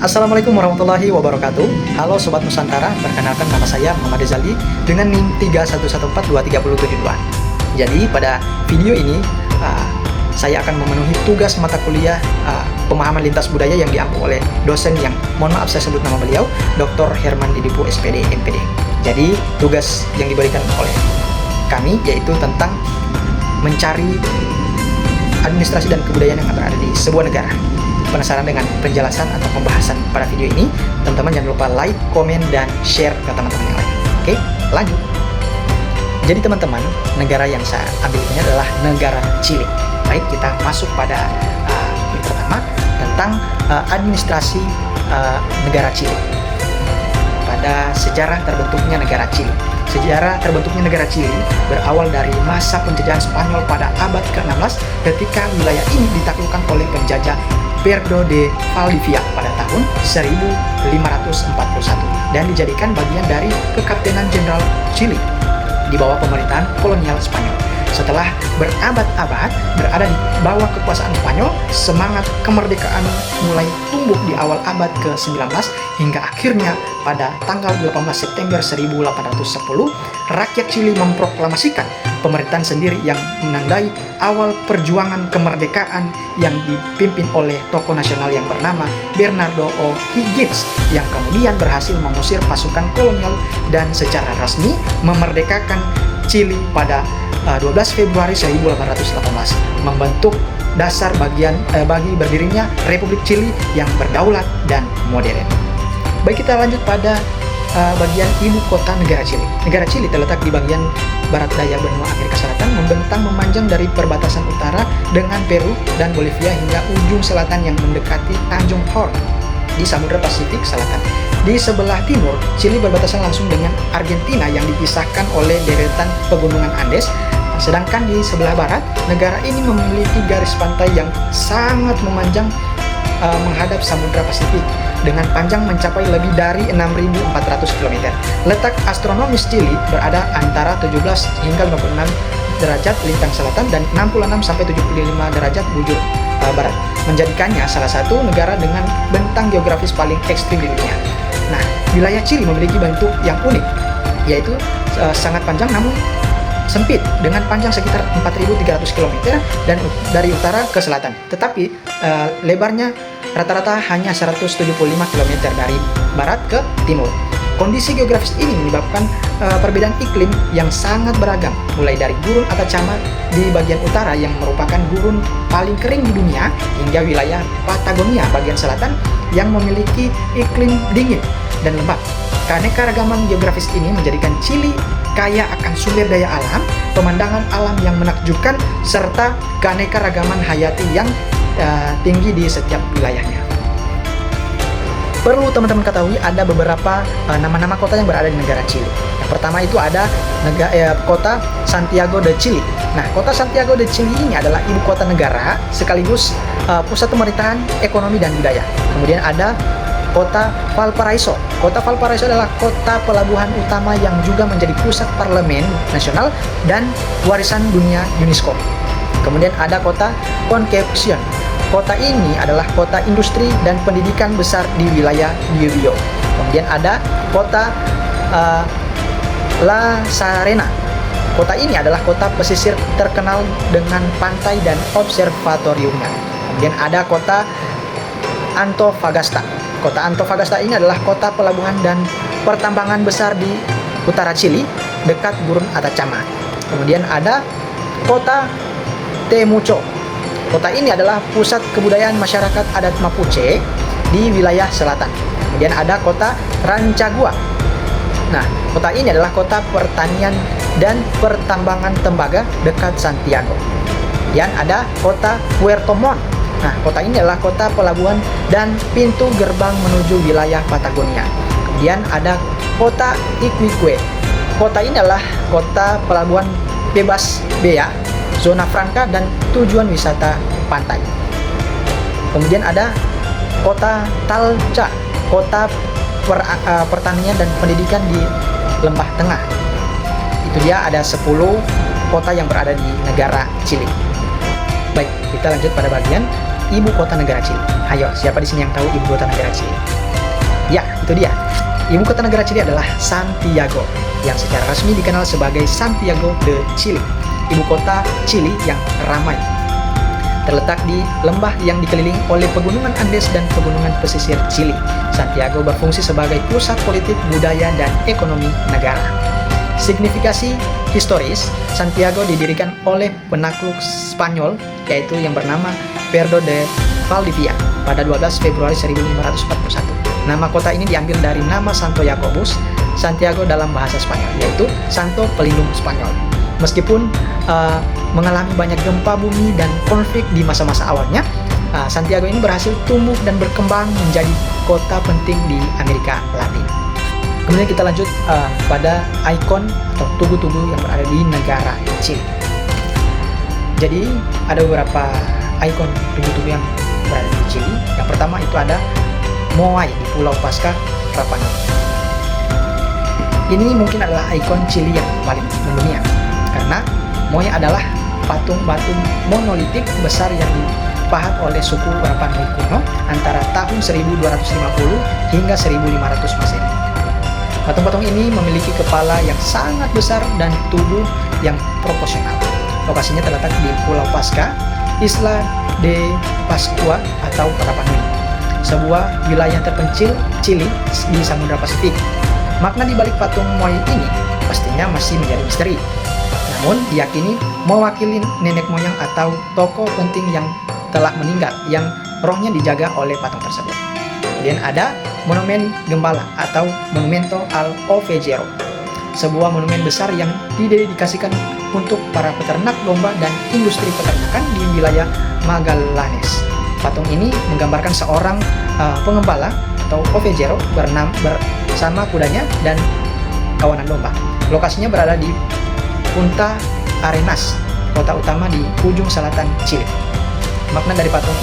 Assalamualaikum warahmatullahi wabarakatuh. Halo Sobat Nusantara, perkenalkan nama saya Muhammad Rizali dengan NIM 311423072. Jadi pada video ini saya akan memenuhi tugas mata kuliah pemahaman lintas budaya yang diampu oleh dosen yang mohon maaf saya sebut nama beliau, Dr. Herman Didipu SPD MPD. Jadi tugas yang diberikan oleh kami yaitu tentang mencari administrasi dan kebudayaan yang berada di sebuah negara. Penasaran dengan penjelasan atau pembahasan pada video ini? Teman-teman jangan lupa like, komen, dan share ke teman-teman yang lain. Oke, lanjut. Jadi teman-teman, negara yang saya ambil ini adalah negara Chili. Baik, kita masuk pada yang pertama tentang administrasi negara Chili. Pada sejarah terbentuknya negara Chili. Sejarah terbentuknya negara Chili berawal dari masa penjajahan Spanyol pada abad ke-16 ketika wilayah ini ditaklukkan oleh penjajah Pedro de Valdivia pada tahun 1541 dan dijadikan bagian dari Kekaptenan Jenderal Chili di bawah pemerintahan kolonial Spanyol. Setelah berabad-abad berada di bawah kekuasaan Spanyol, semangat kemerdekaan mulai tumbuh di awal abad ke-19 hingga akhirnya pada tanggal 18 September 1810, rakyat Chili memproklamasikan pemerintahan sendiri yang menandai awal perjuangan kemerdekaan yang dipimpin oleh tokoh nasional yang bernama Bernardo O'Higgins yang kemudian berhasil mengusir pasukan kolonial dan secara resmi memerdekakan Chili pada 12 Februari 1818, membentuk dasar bagi berdirinya Republik Chili yang berdaulat dan modern. Baik, kita lanjut pada bagian ibu kota negara Chili. Negara Chili terletak di bagian barat daya benua Amerika Selatan, membentang memanjang dari perbatasan utara dengan Peru dan Bolivia hingga ujung selatan yang mendekati Tanjung Horn di Samudra Pasifik Selatan. Di sebelah timur, Chili berbatasan langsung dengan Argentina yang dipisahkan oleh deretan pegunungan Andes. Sedangkan di sebelah barat, negara ini memiliki garis pantai yang sangat memanjang menghadap Samudra Pasifik dengan panjang mencapai lebih dari 6.400 km. Letak astronomis Chili berada antara 17 hingga 56 derajat lintang selatan dan 66 sampai 75 derajat bujur barat, menjadikannya salah satu negara dengan bentang geografis paling ekstrim di dunia. Nah, wilayah Chili memiliki bentuk yang unik, yaitu sangat panjang namun sempit dengan panjang sekitar 4.300 km dan dari utara ke selatan. Tetapi lebarnya rata-rata hanya 175 km dari barat ke timur. Kondisi geografis ini menyebabkan perbedaan iklim yang sangat beragam, mulai dari gurun Atacama di bagian utara yang merupakan gurun paling kering di dunia hingga wilayah Patagonia bagian selatan yang memiliki iklim dingin dan lembab. Keanekaragaman geografis ini menjadikan Chili kaya akan sumber daya alam, pemandangan alam yang menakjubkan, serta keanekaragaman hayati yang tinggi di setiap wilayahnya. Perlu teman-teman ketahui ada beberapa nama-nama kota yang berada di negara Chili. Yang pertama itu ada kota Santiago de Chili. Nah, kota Santiago de Chili ini adalah ibu kota negara sekaligus pusat pemerintahan, ekonomi, dan budaya. Kemudian ada kota Valparaiso. Kota Valparaiso adalah kota pelabuhan utama yang juga menjadi pusat parlemen nasional dan warisan dunia UNESCO. Kemudian ada kota Concepcion. Kota ini adalah kota industri dan pendidikan besar di wilayah Biobío. Kemudian ada kota La Serena. Kota ini adalah kota pesisir terkenal dengan pantai dan observatoriumnya. Kemudian ada kota Antofagasta. Kota Antofagasta ini adalah kota pelabuhan dan pertambangan besar di utara Chili, dekat gurun Atacama. Kemudian ada kota Temuco. Kota ini adalah pusat kebudayaan masyarakat adat Mapuche di wilayah selatan. Kemudian ada kota Rancagua. Nah, kota ini adalah kota pertanian dan pertambangan tembaga dekat Santiago. Kemudian ada kota Puerto Montt. Nah, kota ini adalah kota pelabuhan dan pintu gerbang menuju wilayah Patagonia. Kemudian ada kota Iquique. Kota ini adalah kota pelabuhan bebas bea, zona franca, dan tujuan wisata pantai. Kemudian ada kota Talca, kota pertanian dan pendidikan di Lembah Tengah. Itu dia ada 10 kota yang berada di negara Chili. Baik, kita lanjut pada bagian ibu kota negara Chili? Ayo, siapa di sini yang tahu ibu kota negara Chili? Ya, itu dia. Ibu kota negara Chili adalah Santiago, yang secara resmi dikenal sebagai Santiago de Chile, ibu kota Chili yang ramai. Terletak di lembah yang dikelilingi oleh pegunungan Andes dan pegunungan pesisir Chili, Santiago berfungsi sebagai pusat politik, budaya, dan ekonomi negara. Signifikasi historis, Santiago didirikan oleh penakluk Spanyol, yaitu yang bernama Pedro de Valdivia pada 12 Februari 1541. Nama kota ini diambil dari nama Santo Yakobus, Santiago dalam bahasa Spanyol, yaitu Santo Pelindung Spanyol. Meskipun mengalami banyak gempa bumi dan konflik di masa-masa awalnya, Santiago ini berhasil tumbuh dan berkembang menjadi kota penting di Amerika Latin. Kemudian kita lanjut pada ikon atau tugu-tugu yang berada di negara Chili. Jadi ada beberapa ikon tugu-tugu yang berada di Chili. Yang pertama itu ada Moai di Pulau Pasca, Rapa Nui. Ini mungkin adalah ikon Chili yang paling mendunia, karena Moai adalah patung batu monolitik besar yang dipahat oleh suku Rapa Nui kuno antara tahun 1250 hingga 1500 Masehi. Patung-patung ini memiliki kepala yang sangat besar dan tubuh yang proporsional. Lokasinya terletak di Pulau Pasca, Isla de Pascua atau Rapa Nui, sebuah wilayah terpencil Chili di Samudra Pasifik. Makna di balik patung Moai ini pastinya masih menjadi misteri. Namun diyakini mewakili nenek moyang atau tokoh penting yang telah meninggal yang rohnya dijaga oleh patung tersebut. Kemudian ada Monumen Gembala atau Monumento al Ovejero, sebuah monumen besar yang didedikasikan untuk para peternak domba dan industri peternakan di wilayah Magallanes. Patung ini menggambarkan seorang pengembala atau Ovejero bersama kudanya dan kawanan domba. Lokasinya berada di Punta Arenas, kota utama di ujung selatan Chili. Makna dari patung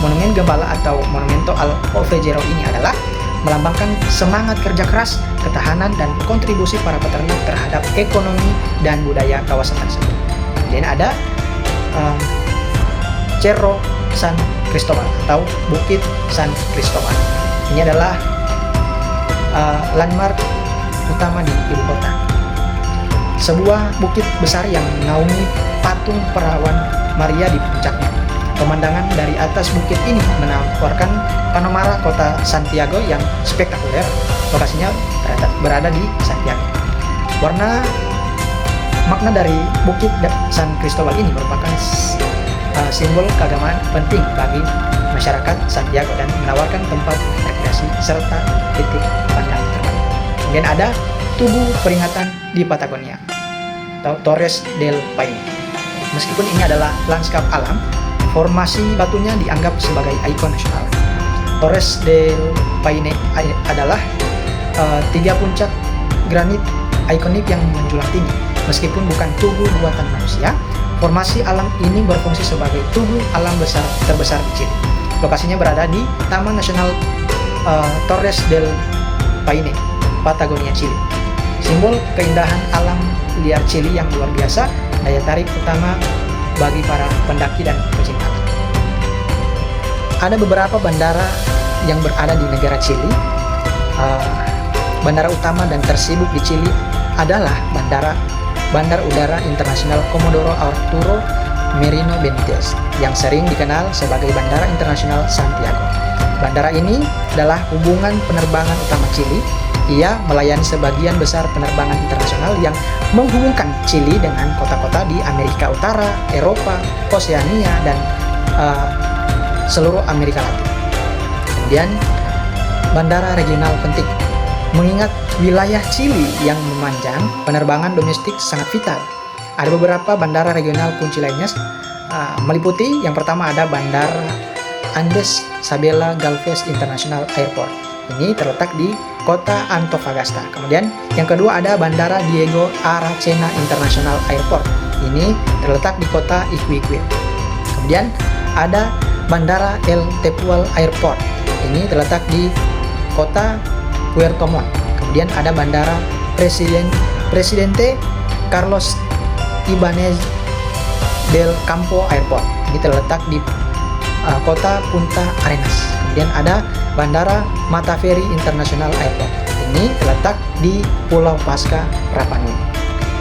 Monumen Gembala atau Monumento al Ovejero ini adalah melambangkan semangat kerja keras, ketahanan, dan kontribusi para peternak terhadap ekonomi dan budaya kawasan tersebut. Dan ada Cerro San Cristobal atau Bukit San Cristobal. Ini adalah landmark utama di ibu kota. Sebuah bukit besar yang menaungi patung perawan Maria di puncaknya. Pemandangan dari atas bukit ini menawarkan panorama kota Santiago yang spektakuler. Lokasinya berada di Santiago. Makna dari Bukit San Cristobal ini merupakan simbol keagamaan penting bagi masyarakat Santiago dan menawarkan tempat rekreasi serta titik pandang terbaik. Kemudian ada Tugu Peringatan di Patagonia atau Torres del Paine. Meskipun ini adalah lanskap alam, formasi batunya dianggap sebagai ikon nasional. Torres del Paine adalah tiga puncak granit ikonik yang menjulang tinggi. Meskipun bukan tugu buatan manusia, formasi alam ini berfungsi sebagai tugu alam terbesar di Chili. Lokasinya berada di Taman Nasional Torres del Paine, Patagonia, Chili. Simbol keindahan alam liar Chili yang luar biasa, daya tarik utama bagi para pendaki dan pecinta alam. Ada beberapa bandara yang berada di negara Chili. Bandara utama dan tersibuk di Chili adalah Bandar Udara Internasional Comodoro Arturo Merino Benitez yang sering dikenal sebagai Bandara Internasional Santiago. Bandara ini adalah hubungan penerbangan utama Chili. Ia melayani sebagian besar penerbangan internasional yang menghubungkan Chili dengan kota-kota di Amerika Utara, Eropa, Oseania, dan seluruh Amerika Latin. Kemudian, bandara regional penting. Mengingat wilayah Chili yang memanjang, penerbangan domestik sangat vital. Ada beberapa bandara regional kunci lainnya meliputi yang pertama ada Bandara Andes Isabela Gálvez International Airport. Ini terletak di kota Antofagasta. Kemudian yang kedua ada Bandara Diego Aracena International Airport. Ini terletak di kota Iquique. Kemudian ada Bandara El Tepual Airport. Ini terletak di kota Puerto Montt. Kemudian ada Bandara Presidente Carlos Ibáñez del Campo Airport. Ini terletak di kota Punta Arenas. Kemudian ada Bandara Mataveri International Airport. Ini terletak di Pulau Pasca, Rapa Nui.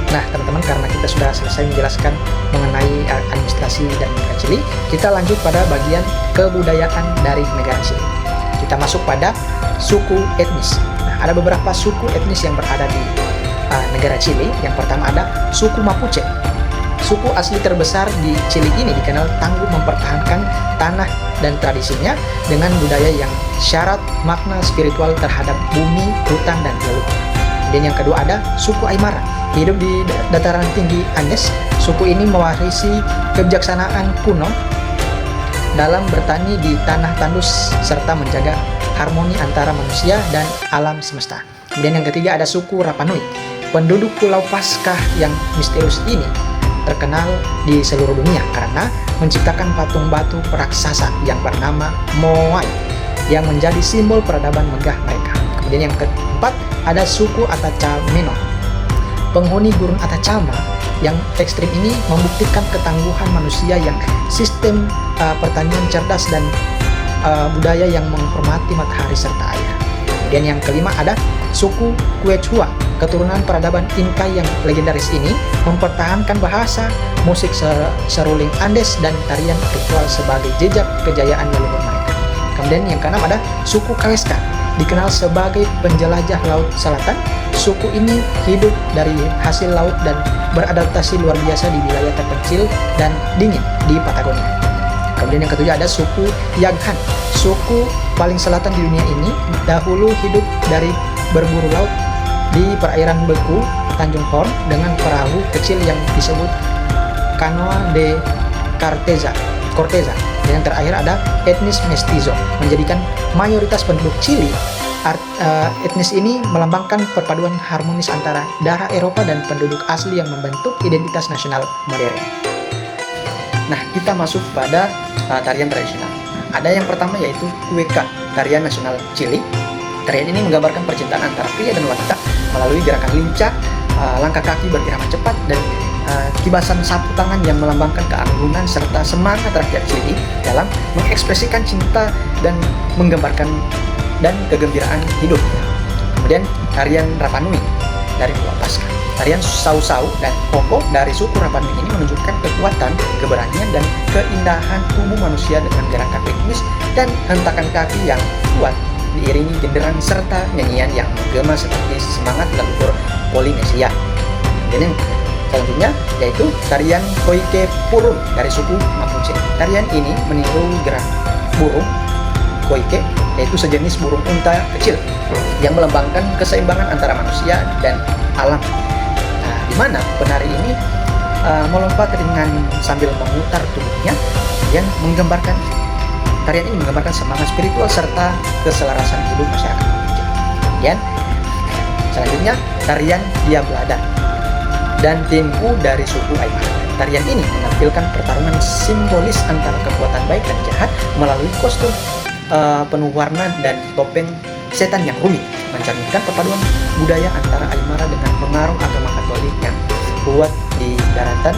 Nah, teman-teman, karena kita sudah selesai menjelaskan mengenai administrasi dan negara Chili, kita lanjut pada bagian kebudayaan dari negara Chili. Kita masuk pada suku etnis. Nah, ada beberapa suku etnis yang berada di negara Chili. Yang pertama ada suku Mapuche. Suku asli terbesar di Chili ini dikenal tangguh mempertahankan tanah dan tradisinya dengan budaya yang syarat makna spiritual terhadap bumi, hutan, dan leluhur. Kemudian yang kedua ada suku Aymara. Hidup di dataran tinggi Andes, suku ini mewarisi kebijaksanaan kuno dalam bertani di tanah tandus serta menjaga harmoni antara manusia dan alam semesta. Kemudian yang ketiga ada suku Rapa Nui. Penduduk Pulau Paskah yang misterius ini terkenal di seluruh dunia karena menciptakan patung batu raksasa yang bernama Moai yang menjadi simbol peradaban megah mereka. Kemudian yang keempat ada suku Atacameno. Penghuni gurun Atacama yang ekstrim ini membuktikan ketangguhan manusia yang sistem pertanian cerdas dan budaya yang menghormati matahari serta air. Kemudian yang kelima ada suku Quechua. Keturunan peradaban Inca yang legendaris ini mempertahankan bahasa, musik seruling Andes, dan tarian ritual sebagai jejak kejayaan leluhur mereka. Kemudian yang keenam ada suku Kaleska. Dikenal sebagai penjelajah laut selatan, suku ini hidup dari hasil laut dan beradaptasi luar biasa di wilayah terpencil dan dingin di Patagonia. Kemudian yang ketujuh ada suku Yaghan. Suku paling selatan di dunia ini dahulu hidup dari berburu laut di perairan beku Tanjung Horn dengan perahu kecil yang disebut Canoa de Corteza. Dan yang terakhir ada etnis mestizo, menjadikan mayoritas penduduk Chili. Etnis ini melambangkan perpaduan harmonis antara darah Eropa dan penduduk asli yang membentuk identitas nasional modern. Nah, kita masuk pada tarian tradisional. Ada yang pertama yaitu Cueca, tarian nasional Chili. Tarian ini menggambarkan percintaan antara pria dan wanita melalui gerakan lincah, langkah kaki berirama cepat, dan kibasan sapu tangan yang melambangkan keanggunan serta semangat rakyat Chili dalam mengekspresikan cinta dan menggambarkan dan kegembiraan hidup. Kemudian tarian Rapa Nui dari Pulau Paskah. Tarian Sau-Sau dan Koko dari suku Rapa Nui ini menunjukkan kekuatan, keberanian, dan keindahan tubuh manusia dengan gerakan ritmis dan hentakan kaki yang kuat diiringi genderang serta nyanyian yang menggema seperti semangat leluhur Polinesia. Dan yang selanjutnya yaitu tarian Koike Purum dari suku Mapuche. Tarian ini meniru gerak burung Koike, yaitu sejenis burung unta kecil yang melambangkan keseimbangan antara manusia dan alam. Nah, di mana penari ini melompat ringan sambil memutar tubuhnya yang menggambarkan tarian ini menggambarkan semangat spiritual serta keselarasan hidup masyarakat Mapuche. Kemudian selanjutnya tarian Diablada dan Timpu dari suku Aymara. Tarian ini menampilkan pertarungan simbolis antara kekuatan baik dan jahat melalui kostum penuh warna dan topeng setan yang rumit, mencerminkan perpaduan budaya antara Aymara dengan pengaruh agama Katolik yang kuat di daratan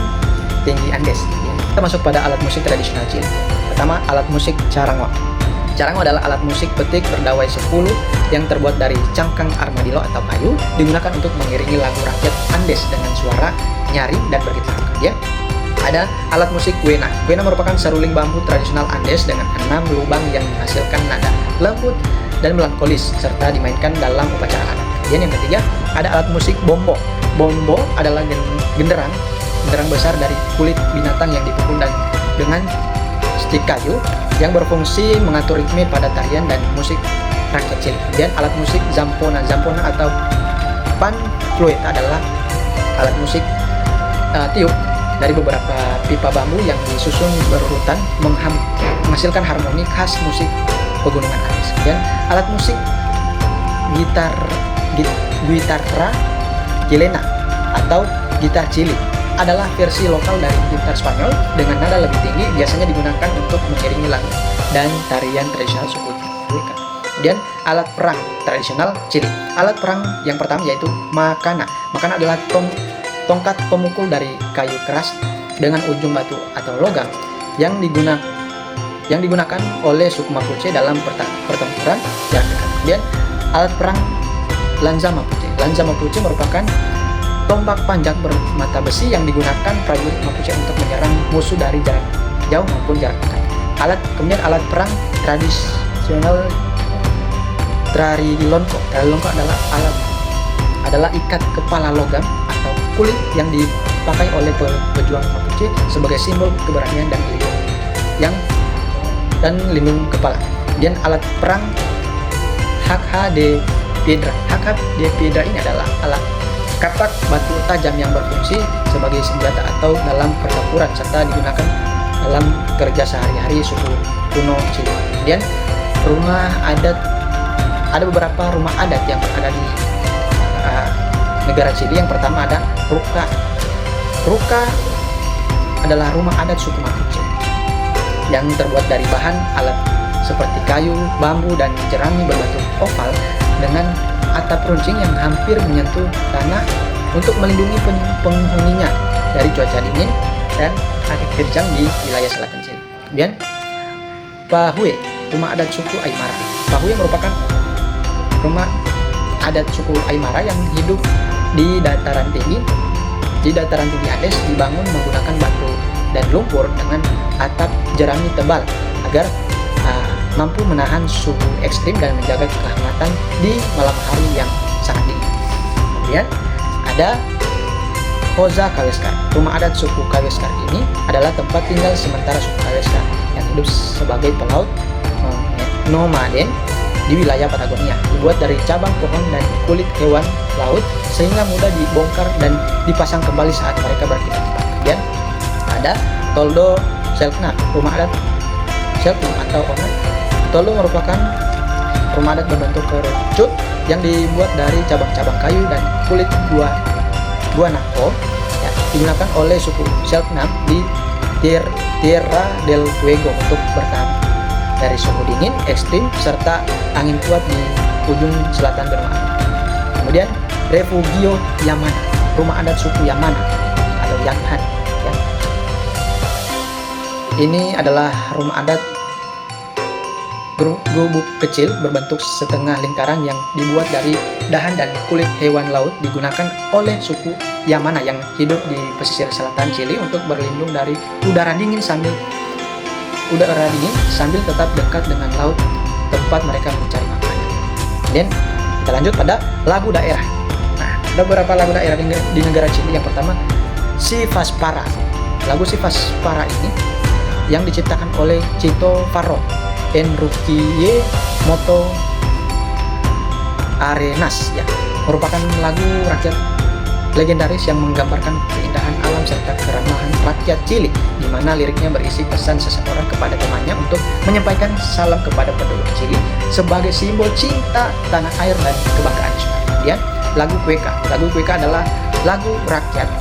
tinggi Andes. Kita masuk pada alat musik tradisional Chili. Pertama, alat musik charango. Charango adalah alat musik petik berdawai 10 yang terbuat dari cangkang armadillo atau kayu, digunakan untuk mengiringi lagu rakyat Andes dengan suara nyaring dan bergetar. Kemudian ada alat musik quena. Quena merupakan seruling bambu tradisional Andes dengan 6 lubang yang menghasilkan nada lembut dan melankolis serta dimainkan dalam upacara adat. Kemudian yang ketiga ada alat musik bombo. Bombo adalah genderang besar dari kulit binatang yang dipukul dan dengan stik kayu yang berfungsi mengatur ritme pada tarian dan musik rakyat Chili. Kemudian alat musik zampona. Zampona atau pan fluit adalah alat musik tiup dari beberapa pipa bambu yang disusun berurutan menghasilkan harmoni khas musik pegunungan Andes. Kemudian alat musik gitarra chilena atau gitar Chili adalah versi lokal dari gitar Spanyol dengan nada lebih tinggi, biasanya digunakan untuk mengiringi lagu dan tarian tradisional suku Cueca. Kemudian alat perang tradisional Chili. Alat perang yang pertama yaitu makana. Makana adalah tongkat pemukul dari kayu keras dengan ujung batu atau logam yang yang digunakan oleh suku Mapuche dalam pertempuran jarak dekat. Kemudian alat perang Lanza Mapuche. Lanza Mapuche merupakan tombak panjang bermata besi yang digunakan prajurit Mapuche untuk menyerang musuh dari jarak jauh maupun jarak dekat. Kemudian alat perang tradisional Trarilonco. Trarilonco adalah ikat kepala logam atau kulit yang dipakai oleh pejuang Mapuche sebagai simbol keberanian dan lindung kepala. Kemudian alat perang Hakha de Piedra. Hakha de Piedra ini adalah alat kapak batu tajam yang berfungsi sebagai senjata atau dalam pertempuran serta digunakan dalam kerja sehari-hari suku kuno Chile. Kemudian ada beberapa rumah adat yang ada di negara Chili. Yang pertama ada Ruka. Ruka adalah rumah adat suku Mapuche yang terbuat dari bahan alat seperti kayu, bambu, dan jerami berbentuk oval dengan atap runcing yang hampir menyentuh tanah untuk melindungi penghuninya dari cuaca dingin dan angin kencang di wilayah selatan Chile. Kemudian Pahue, rumah adat suku Aymara. Pahue merupakan rumah adat suku Aymara yang hidup di dataran tinggi Andes, dibangun menggunakan batu dan lumpur dengan atap jerami tebal agar mampu menahan suhu ekstrim dan menjaga kehangatan di malam hari yang sangat dingin. Kemudian ada Hoza Kaweskar. Rumah adat suku Kaweskar ini adalah tempat tinggal sementara suku Kaweskar yang hidup sebagai pelaut nomaden di wilayah Patagonia. Dibuat dari cabang pohon dan kulit hewan laut sehingga mudah dibongkar dan dipasang kembali saat mereka berkeliaran. Kemudian ada Toldo Selknam. Rumah adat Selknam atau Onat. Toldo merupakan rumah adat berbentuk kerucut yang dibuat dari cabang-cabang kayu dan kulit guanaco, digunakan oleh suku Selknam di Tierra del Fuego untuk bertahan dari suhu dingin ekstrim serta angin kuat di ujung selatan benua. Kemudian Refugio Yamana, rumah adat suku Yamana atau Yanghan. Ini adalah rumah adat gubuk kecil berbentuk setengah lingkaran yang dibuat dari dahan dan kulit hewan laut, digunakan oleh suku Yamana yang hidup di pesisir selatan Chili untuk berlindung dari udara dingin sambil tetap dekat dengan laut tempat mereka mencari makanan. Dan kita lanjut pada lagu daerah. Nah, ada beberapa lagu daerah di negara Chili. Yang pertama, Si Faspara. Lagu Si Faspara ini yang diciptakan oleh Chito Farro, Enrique Moto Arenas, merupakan lagu rakyat legendaris yang menggambarkan keindahan alam serta keramahan rakyat Chili, di mana liriknya berisi pesan seseorang kepada temannya untuk menyampaikan salam kepada penduduk Chili sebagai simbol cinta tanah air dan kebanggaan. Kemudian lagu Cueca. Lagu Cueca adalah lagu rakyat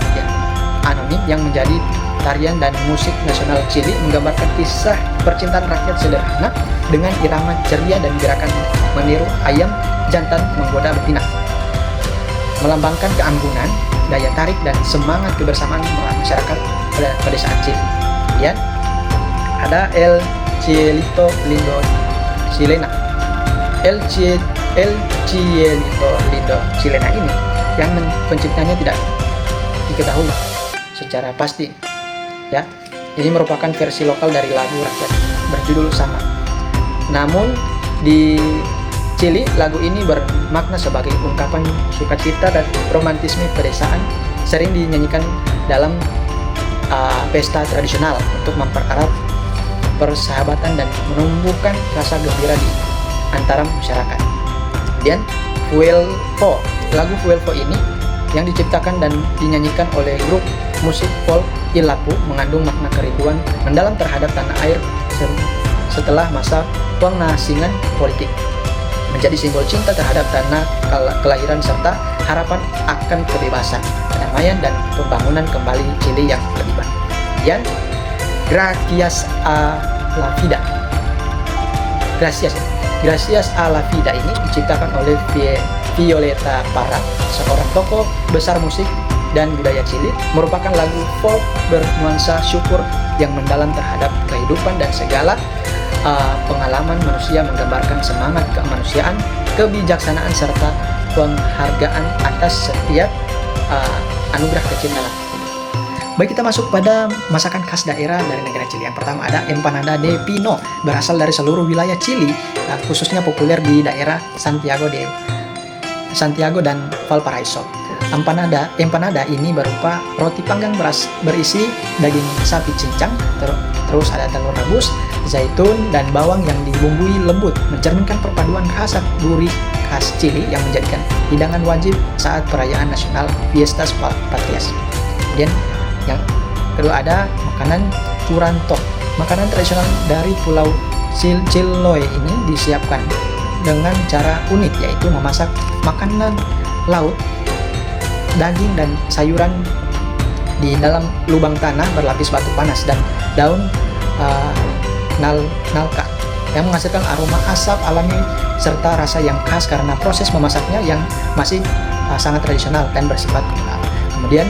anonim yang menjadi tarian dan musik nasional Chili, menggambarkan kisah percintaan rakyat sederhana dengan irama ceria dan gerakan meniru ayam jantan menggoda betina, melambangkan keanggunan, daya tarik, dan semangat kebersamaan masyarakat pada saat Chili. Kemudian ada El Cielito Lindo Chilena. El Cielito Lindo Chilena ini yang penciptanya tidak diketahui secara pasti. Ini merupakan versi lokal dari lagu rakyat berjudul sama. Namun di Chili, lagu ini bermakna sebagai ungkapan sukacita dan romantisme pedesaan, sering dinyanyikan dalam pesta tradisional untuk mempererat persahabatan dan menumbuhkan rasa gembira di antara masyarakat. Kemudian Fuelfo. Lagu Fuelfo ini yang diciptakan dan dinyanyikan oleh grup musik folk Ilapu mengandung makna kerinduan mendalam terhadap tanah air setelah masa pengasingan politik, menjadi simbol cinta terhadap tanah kelahiran serta harapan akan kebebasan, kedamaian, dan pembangunan kembali Chili yang lebih baik. Dan Gracias a la Vida. Gracias a la Vida ini diciptakan oleh Violeta Parra, seorang tokoh besar musik dan budaya Chili, merupakan lagu folk bernuansa syukur yang mendalam terhadap kehidupan dan segala pengalaman manusia menggambarkan semangat kemanusiaan, kebijaksanaan, serta penghargaan atas setiap anugerah kecil dalam hidup. Baik, kita masuk pada masakan khas daerah dari negara Chili. Yang pertama ada empanada de pino, berasal dari seluruh wilayah Chili, khususnya populer di daerah Santiago dan Valparaiso. Empanada ini berupa roti panggang berisi daging sapi cincang, terus ada telur rebus, zaitun, dan bawang yang dibumbui lembut, mencerminkan perpaduan rasa gurih khas Chili yang menjadikan hidangan wajib saat perayaan nasional Fiestas Patrias. Kemudian yang kedua ada makanan curanto. Makanan tradisional dari Pulau Chiloé ini disiapkan dengan cara unik, yaitu memasak makanan laut, daging, dan sayuran di dalam lubang tanah berlapis batu panas dan daun nalka yang menghasilkan aroma asap alami serta rasa yang khas karena proses memasaknya yang masih sangat tradisional dan bersifat komunal. Kemudian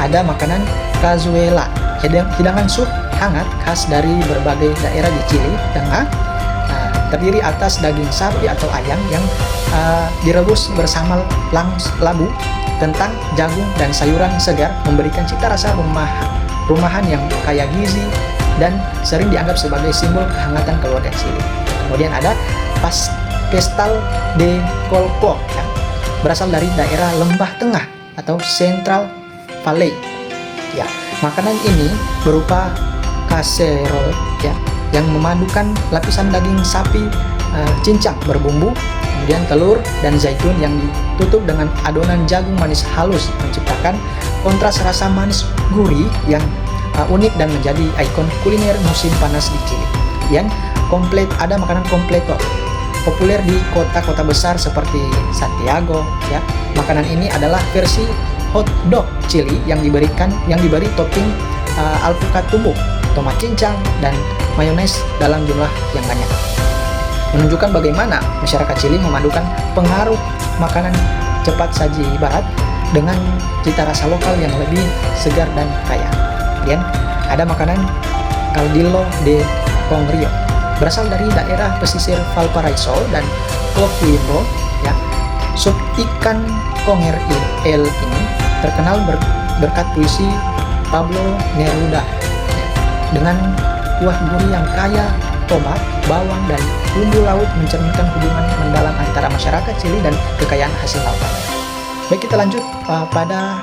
ada makanan cazuela, hidangan sup hangat khas dari berbagai daerah di Chili Tengah, terdiri atas daging sapi atau ayam yang direbus bersama labu, kentang, jagung, dan sayuran segar, memberikan cita rasa rumahan yang kaya gizi dan sering dianggap sebagai simbol kehangatan keluarga Chili. Kemudian ada pastel de colpo, ya, berasal dari daerah Lembah Tengah atau Central Valley. Ya, makanan ini berupa casserole, ya, yang memadukan lapisan daging sapi cincang berbumbu, kemudian telur dan zaitun yang ditutup dengan adonan jagung manis halus, menciptakan kontras rasa manis gurih yang unik dan menjadi ikon kuliner musim panas di Chili. Kemudian ada makanan completo, populer di kota-kota besar seperti Santiago. Ya, makanan ini adalah versi hot dog Chili yang diberi topping alpukat tumbuk, tomat cincang, dan mayones dalam jumlah yang banyak, menunjukkan bagaimana masyarakat Chili memadukan pengaruh makanan cepat saji barat dengan cita rasa lokal yang lebih segar dan kaya. Kemudian ada makanan caldillo de congrio, berasal dari daerah pesisir Valparaiso dan Coquimbo. Ya, sup ikan conger ini terkenal berkat puisi Pablo Neruda, ya, dengan kuah gurih yang kaya tomat, bawang, dan bumbu laut, mencerminkan hubungan mendalam antara masyarakat Chili dan kekayaan hasil lautannya. Baik, kita lanjut pada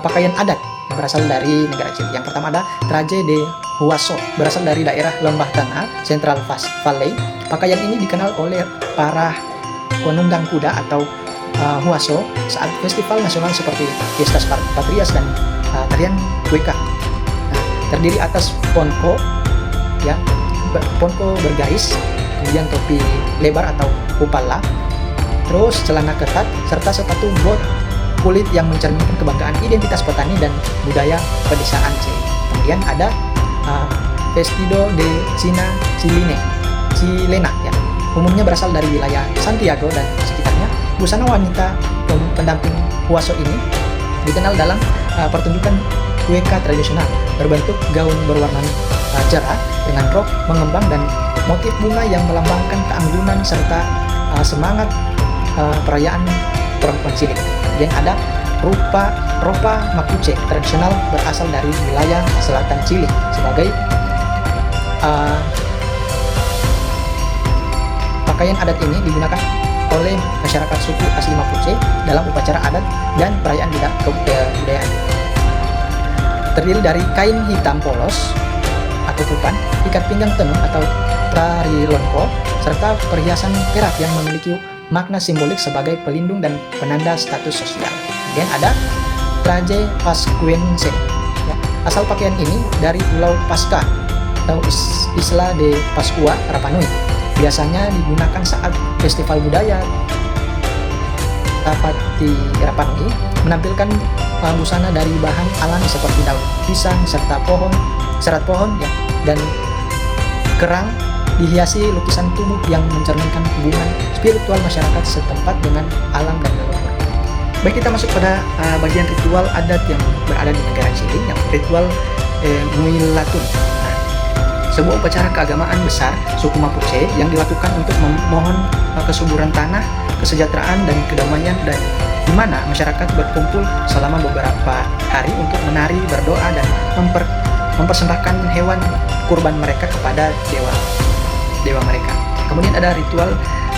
pakaian adat yang berasal dari negara Chili. Yang pertama ada traje de huaso, berasal dari daerah Lembah Tengah, Central Valley. Pakaian ini dikenal oleh para penunggang kuda atau huaso saat festival nasional seperti Fiestas Patrias dan tarian Cueca. Nah, terdiri atas ponco, ya, ponco bergaris, kemudian topi lebar atau kupala, terus celana ketat, serta sepatu bot kulit yang mencerminkan kebanggaan identitas petani dan budaya pedesaan Chili. Kemudian ada vestido de Chilena, ya, umumnya berasal dari wilayah Santiago dan sekitarnya. Busana wanita pendamping huaso ini dikenal dalam pertunjukan cueca tradisional, berbentuk gaun berwarna cerah dengan rok mengembang dan motif bunga yang melambangkan keanggunan serta semangat perayaan perempuan Chili. Kemudian ada ropa mapuche, tradisional berasal dari wilayah selatan Chili sebagai pakaian adat ini digunakan oleh masyarakat suku asli Mapuche dalam upacara adat dan perayaan kebudayaan. Terdiri dari kain hitam polos atau pupan, ikat pinggang tenun atau trarilonco, serta perhiasan perak yang memiliki makna simbolik sebagai pelindung dan penanda status sosial. Kemudian ada traje pascuense, ya. Asal pakaian ini dari Pulau Pasca atau Isla de Pascua, Rapa Nui. Biasanya digunakan saat festival budaya Tapati Rapa Nui, menampilkan busana dari bahan alami seperti daun pisang serta serat pohon, ya, dan kerang, dihiasi lukisan tubuh yang mencerminkan hubungan spiritual masyarakat setempat dengan alam dan leluhur. Baik, kita masuk pada bagian ritual adat yang berada di negara Chili, yang ritual Muilatun. Nah, sebuah upacara keagamaan besar suku Mapuche yang dilakukan untuk memohon kesuburan tanah, kesejahteraan dan kedamaian, dan di mana masyarakat berkumpul selama beberapa hari untuk menari, berdoa dan mempersembahkan hewan kurban mereka kepada dewa mereka. Kemudian ada ritual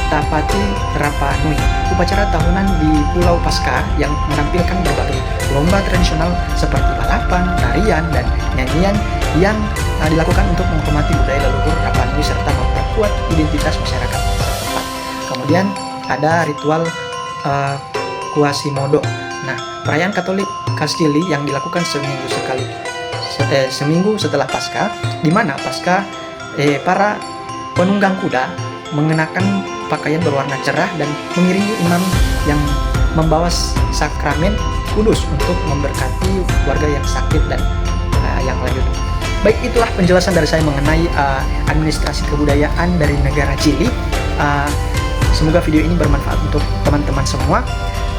Tapati Rapa Nui, upacara tahunan di Pulau Paskah yang menampilkan berbagai lomba tradisional seperti balapan, tarian, dan nyanyian yang dilakukan untuk menghormati budaya leluhur Rapa Nui serta memperkuat identitas masyarakat setempat. Kemudian ada ritual Quasimodo. Nah, perayaan Katolik Castili yang dilakukan seminggu setelah Paskah, di mana Paskah para penunggang kuda mengenakan pakaian berwarna cerah dan mengiringi imam yang membawa sakramen kudus untuk memberkati warga yang sakit dan yang lanjut. Baik, itulah penjelasan dari saya mengenai administrasi kebudayaan dari negara Chili. Semoga video ini bermanfaat untuk teman-teman semua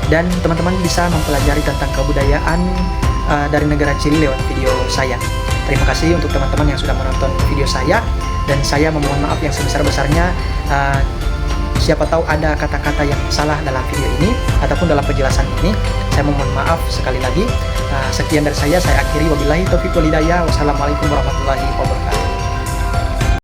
dan teman-teman bisa mempelajari tentang kebudayaan dari negara Chili lewat video saya. Terima kasih untuk teman-teman yang sudah menonton video saya, dan saya memohon maaf yang sebesar-besarnya. Siapa tahu ada kata-kata yang salah dalam video ini ataupun dalam penjelasan ini, saya memohon maaf sekali lagi. Sekian dari saya akhiri. Wabillahi taufiq wal hidayah. Wassalamualaikum warahmatullahi wabarakatuh.